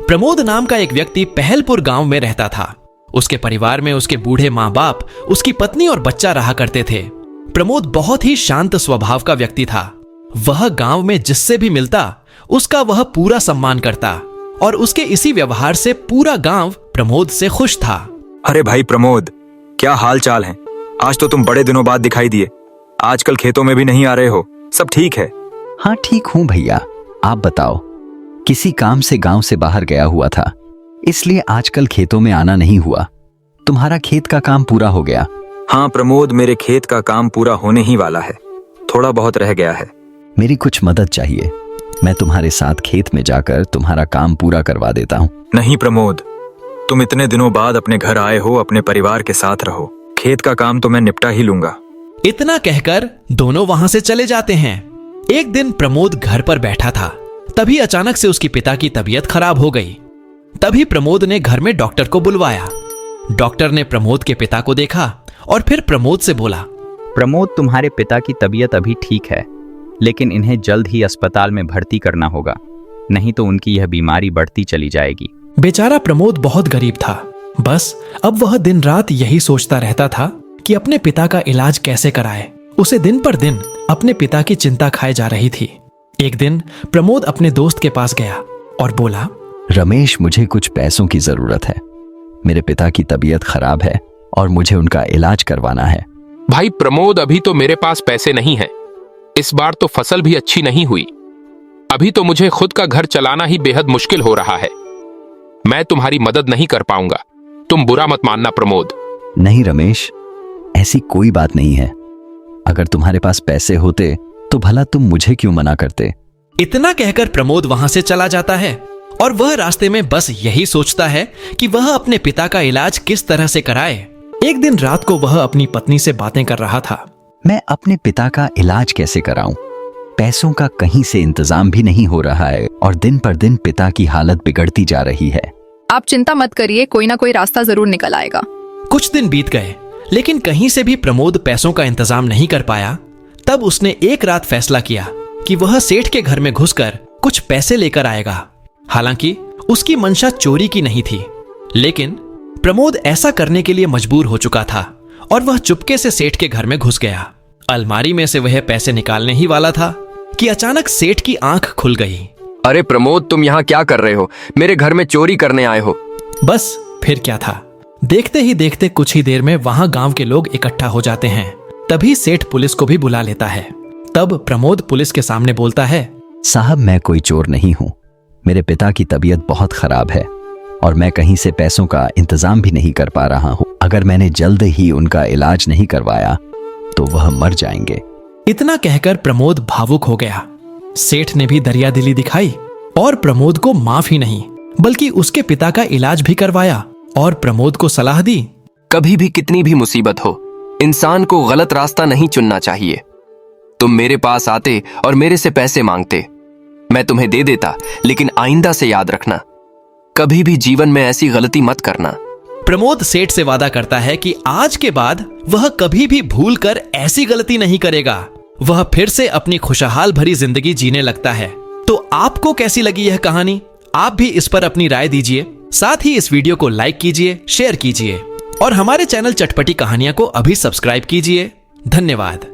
प्रमोद नाम का एक व्यक्ति पहलपुर गांव में रहता था। उसके परिवार में उसके बूढ़े माँ बाप, उसकी पत्नी और बच्चा रहा करते थे। प्रमोद बहुत ही शांत स्वभाव का व्यक्ति था। वह गांव में जिससे भी मिलता उसका वह पूरा सम्मान करता और उसके इसी व्यवहार से पूरा गांव प्रमोद से खुश था। अरे भाई प्रमोद, क्या हाल चाल है? आज तो तुम बड़े दिनों बाद दिखाई दिए। आजकल खेतों में भी नहीं आ रहे हो, सब ठीक है? हाँ ठीक हूँ भैया, आप बताओ। किसी काम से गांव से बाहर गया हुआ था, इसलिए आजकल खेतों में आना नहीं हुआ। तुम्हारा खेत का काम पूरा हो गया? हाँ प्रमोद, मेरे खेत का काम पूरा होने ही वाला है, थोड़ा बहुत रह गया है। मेरी कुछ मदद चाहिए, मैं तुम्हारे साथ खेत में जाकर तुम्हारा काम पूरा करवा देता हूँ। नहीं प्रमोद, तुम इतने दिनों बाद अपने घर आए हो, अपने परिवार के साथ रहो। खेत का काम तो मैं निपटा ही लूंगा। इतना कहकर दोनों वहां से चले जाते हैं। एक दिन प्रमोद घर पर बैठा था, तभी अचानक से उसके पिता की तबीयत खराब हो गई। तभी प्रमोद ने घर में डॉक्टर को बुलवाया। डॉक्टर ने प्रमोद के पिता को देखा और फिर प्रमोद से बोला, प्रमोद, तुम्हारे पिता की तबीयत अभी ठीक है, लेकिन इन्हें जल्द ही अस्पताल में भर्ती करना होगा, नहीं तो उनकी यह बीमारी बढ़ती चली जाएगी। बेचारा प्रमोद बहुत गरीब था। बस अब वह दिन रात यही सोचता रहता था कि अपने पिता का इलाज कैसे कराए। उसे दिन पर दिन अपने पिता की चिंता खाए जा रही थी। एक दिन प्रमोद अपने दोस्त के पास गया और बोला, रमेश, मुझे कुछ पैसों की जरूरत है। मेरे पिता की तबीयत खराब है और मुझे उनका इलाज करवाना है। भाई प्रमोद, अभी तो मेरे पास पैसे नहीं हैं। इस बार तो फसल भी अच्छी नहीं हुई। अभी तो मुझे खुद का घर चलाना ही बेहद मुश्किल हो रहा है। मैं तुम्हारी मदद नहीं कर पाऊंगा, तुम बुरा मत मानना प्रमोद। नहीं रमेश, ऐसी कोई बात नहीं है। अगर तुम्हारे पास पैसे होते तो भला तुम मुझे क्यों मना करते। इतना कहकर प्रमोद वहां से चला जाता है और वह रास्ते में बस यही सोचता है कि वह अपने पिता का इलाज किस तरह से कराए। एक दिन रात को वह अपनी पत्नी से बातें कर रहा था। मैं अपने पिता का इलाज कैसे कराऊं? पैसों का कहीं से इंतजाम भी नहीं हो रहा है और दिन पर दिन पिता की हालत बिगड़ती जा रही है। आप चिंता मत करिए, कोई ना कोई रास्ता जरूर निकल आएगा। कुछ दिन बीत गए, लेकिन कहीं से भी प्रमोद पैसों का इंतजाम नहीं कर पाया। तब उसने एक रात फैसला किया कि वह सेठ के घर में घुसकर कुछ पैसे लेकर आएगा। हालांकि उसकी मंशा चोरी की नहीं थी, लेकिन प्रमोद ऐसा करने के लिए मजबूर हो चुका था और वह चुपके से सेठ के घर में घुस गया। अलमारी में से वह पैसे निकालने ही वाला था कि अचानक सेठ की आंख खुल गई। अरे प्रमोद, तुम यहाँ क्या कर रहे हो? मेरे घर में चोरी करने आए हो? बस फिर क्या था, देखते ही देखते कुछ ही देर में वहां गांव के लोग इकट्ठा हो जाते हैं। तभी सेठ पुलिस को भी बुला लेता है। तब प्रमोद पुलिस के सामने बोलता है, साहब, मैं कोई चोर नहीं हूँ। मेरे पिता की तबीयत बहुत खराब है और मैं कहीं से पैसों का इंतजाम भी नहीं कर पा रहा हूँ। अगर मैंने जल्द ही उनका इलाज नहीं करवाया तो वह मर जाएंगे। इतना कहकर प्रमोद भावुक हो गया। सेठ ने भी दरियादिली दिखाई और प्रमोद को माफ ही नहीं बल्कि उसके पिता का इलाज भी करवाया और प्रमोद को सलाह दी, कभी भी कितनी भी मुसीबत हो, इंसान को गलत रास्ता नहीं चुनना चाहिए। तुम मेरे पास आते और मेरे से पैसे मांगते, मैं तुम्हें दे देता, लेकिन आइंदा से याद रखना, कभी भी जीवन में ऐसी गलती मत करना। प्रमोद सेठ से वादा करता है कि आज के बाद वह कभी भी भूल कर ऐसी गलती नहीं करेगा। वह फिर से अपनी खुशहाल भरी जिंदगी जीने लगता है। तो आपको कैसी लगी यह कहानी? आप भी इस पर अपनी राय दीजिए। साथ ही इस वीडियो को लाइक कीजिए, शेयर कीजिए और हमारे चैनल चटपटी कहानियां को अभी सब्सक्राइब कीजिए। धन्यवाद।